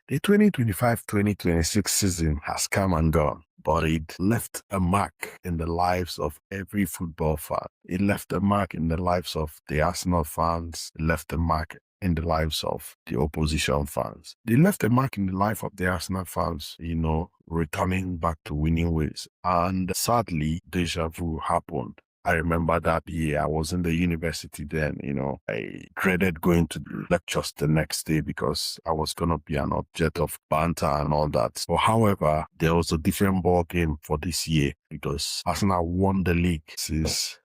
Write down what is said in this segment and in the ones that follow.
The 2025-2026 season has come and gone, but it left a mark in the lives of every football fan. It left a mark in the lives of the Arsenal fans. It left a mark in the lives of the opposition fans. They left a mark in the life of the Arsenal fans, returning back to winning ways. And sadly, deja vu happened. I remember that year I was in the university then, I dreaded going to the lectures the next day because I was going to be an object of banter and all that. But however, there was a different ball game for this year because Arsenal won the league since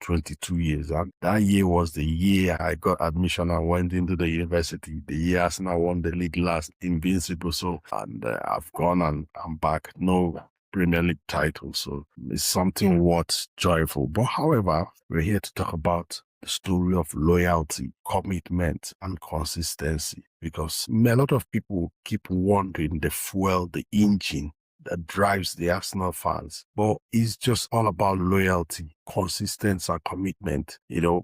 22 years. And that year was the year I got admission and went into the university. The year Arsenal won the league last, invincible. So, and I've gone and I'm back. No Premier League title. So it's something worth joyful. But however, we're here to talk about the story of loyalty, commitment, and consistency. Because a lot of people keep wondering the fuel, the engine that drives the Arsenal fans. But it's just all about loyalty, consistency, and commitment.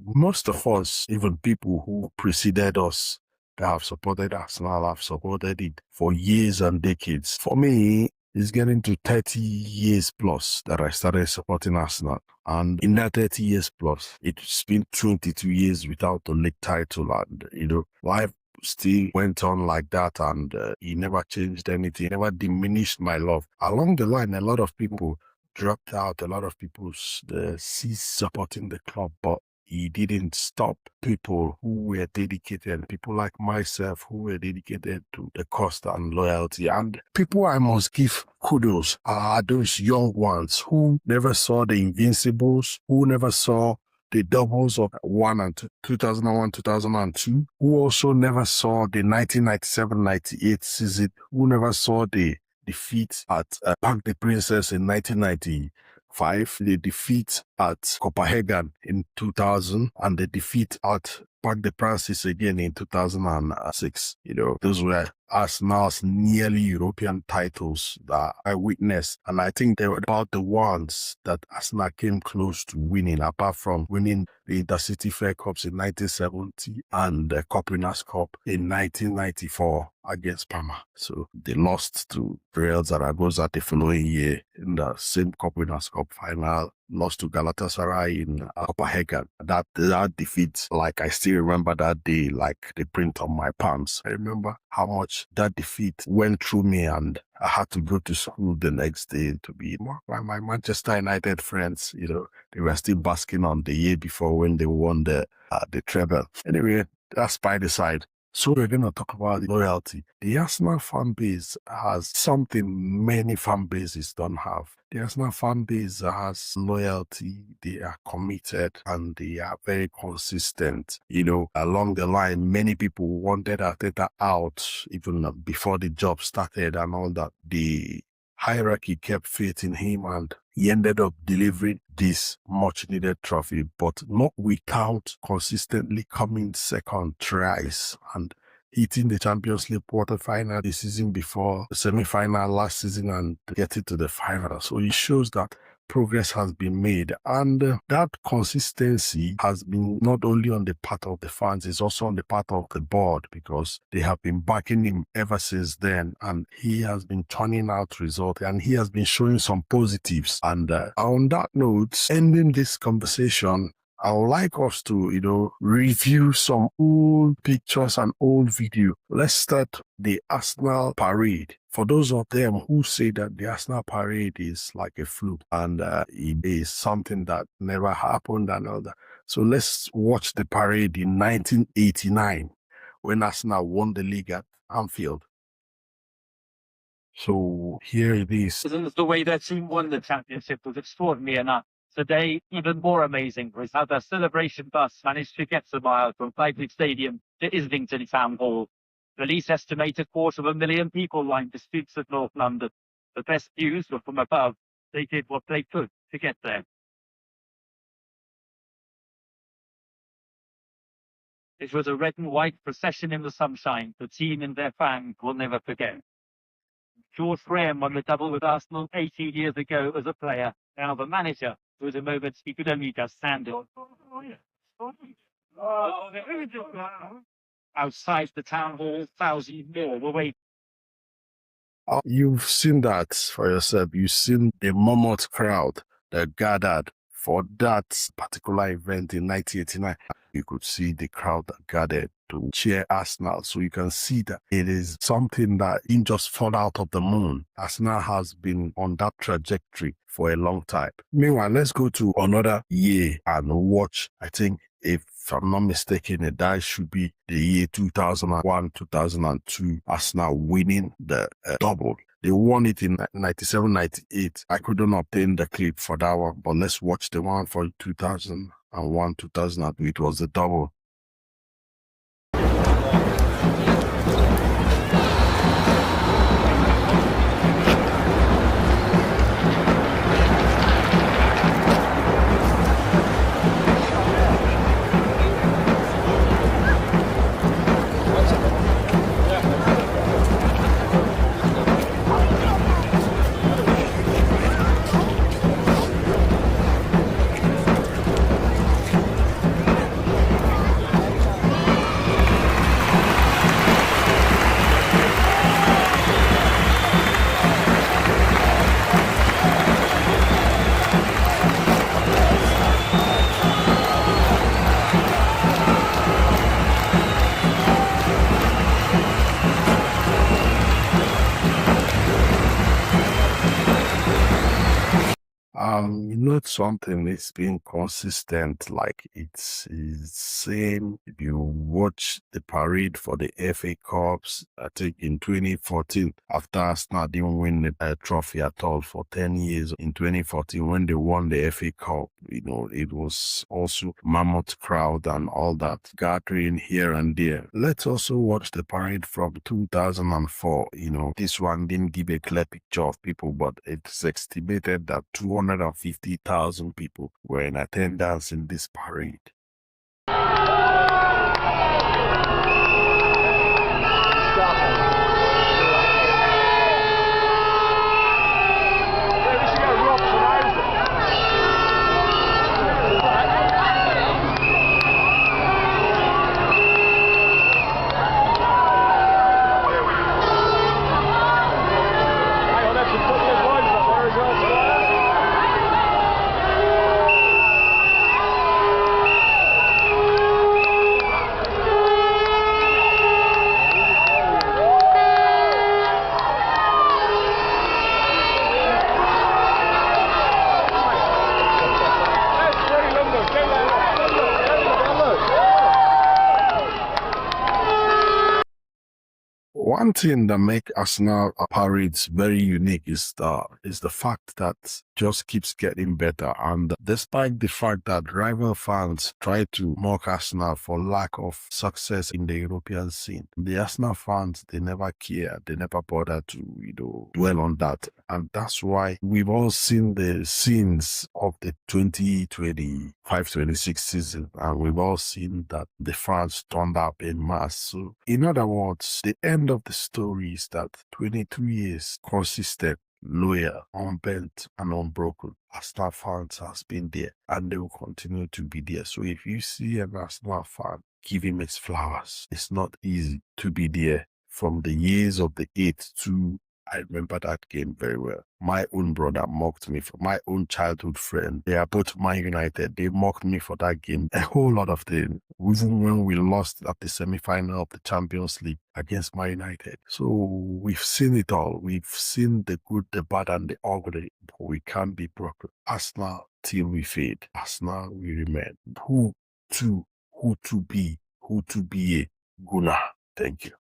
Most of us, even people who preceded us, that have supported Arsenal, have supported it for years and decades. For me, it's getting to 30 years plus that I started supporting Arsenal. And in that 30 years plus, it's been 22 years without the league title. And, life still went on like that, and he never changed anything, never diminished my love. Along the line, a lot of people dropped out, a lot of people ceased supporting the club, but he didn't stop people who were dedicated, people like myself who were dedicated to the cause and loyalty. And people I must give kudos are those young ones who never saw the Invincibles, who never saw the doubles of 2001, 2002, who also never saw the 1997-98 season, who never saw the defeat at Parc des Princes in 1995, the defeat at Copenhagen in 2000, and the defeat at Parc des Princes again in 2006. Those were Arsenal's nearly European titles that I witnessed. And I think they were about the ones that Arsenal came close to winning, apart from winning the Intercity Fair Cups in 1970 and the Copinas Cup in 1994 against Parma. So they lost to Real Zaragoza the following year in the same Copinas Cup final, lost to Galatasaray in Copenhagen. That defeat, like I still remember that day, like the print on my palms. I remember how much that defeat went through me, and I had to go to school the next day to be more by my Manchester United friends. They were still basking on the year before when they won the treble. Anyway, that's by the side. So we're going to talk about loyalty. The Arsenal fan base has something many fan bases don't have. The Arsenal fan base has loyalty, they are committed, and they are very consistent. Along the line, many people wanted Arteta out even before the job started and all that. The hierarchy kept faith in him, and he ended up delivering this much needed trophy, but not without consistently coming second thrice and hitting the Champions League quarter-final the season before, the semi-final last season, and getting to the final. So it shows that progress has been made, and that consistency has been not only on the part of the fans, it's also on the part of the board, because they have been backing him ever since then, and he has been turning out results, and he has been showing some positives. And on that note, ending this conversation, I would like us to, review some old pictures and old video. Let's start the Arsenal parade. For those of them who say that the Arsenal parade is like a fluke and it is something that never happened and all that. So let's watch the parade in 1989 when Arsenal won the league at Anfield. So here it is. The way their team won the championship was extraordinary enough. Today, even more amazing was how the celebration bus managed to get a mile from Fleetwood Stadium to Islington Town Hall. Police estimate 250,000 people lined the streets of North London. The best views were from above. They did what they could to get there. It was a red and white procession in the sunshine. The team and their fans will never forget. George Graham won the double with Arsenal 18 years ago as a player. Now the manager, who at the moment he could only just stand it. Outside the town hall, thousands more were waiting. You've seen that for yourself. You've seen the mammoth crowd that gathered for that particular event in 1989. You could see the crowd that gathered to cheer Arsenal. So you can see that it is something that didn't just fall out of the moon. Arsenal has been on that trajectory for a long time. Meanwhile, let's go to another year and watch. I think, if I'm not mistaken, that should be the year 2001, 2002, Arsenal winning the double. They won it in 97, 98. I couldn't obtain the clip for that one, but let's watch the one for 2001, 2002. It was the double. You know something, it's been consistent, like it's same. If you watch the parade for the FA Cups, I think in 2014, after Arsenal didn't win the trophy at all for 10 years, in 2014, when they won the FA Cup, it was also mammoth crowd and all that gathering here and there. Let's also watch the parade from 2004. This one didn't give a clear picture of people, but it's estimated that 250,000 people were in attendance in this parade. One thing that makes Arsenal parades very unique is the fact that just keeps getting better. And despite the fact that rival fans try to mock Arsenal for lack of success in the European scene, the Arsenal fans, they never care. They never bother to dwell on that. And that's why we've all seen the scenes of the 2025-26 season, and we've all seen that the fans turned up in mass. So, in other words, the end of the story is that 22 years consistent, loyal, unbent, and unbroken. Arsenal fans has been there, and they will continue to be there. So if you see an Arsenal fan, give him his flowers. It's not easy to be there from the years of the 8-2. I remember that game very well. My own brother mocked me, for my own childhood friend. They are both Man United. They mocked me for that game. A whole lot of things. Even when we lost at the semi-final of the Champions League against Man United. So we've seen it all. We've seen the good, the bad, and the ugly. But we can't be broken. Arsenal till we fade. Arsenal we remain. Who to be a Gunnar. Thank you.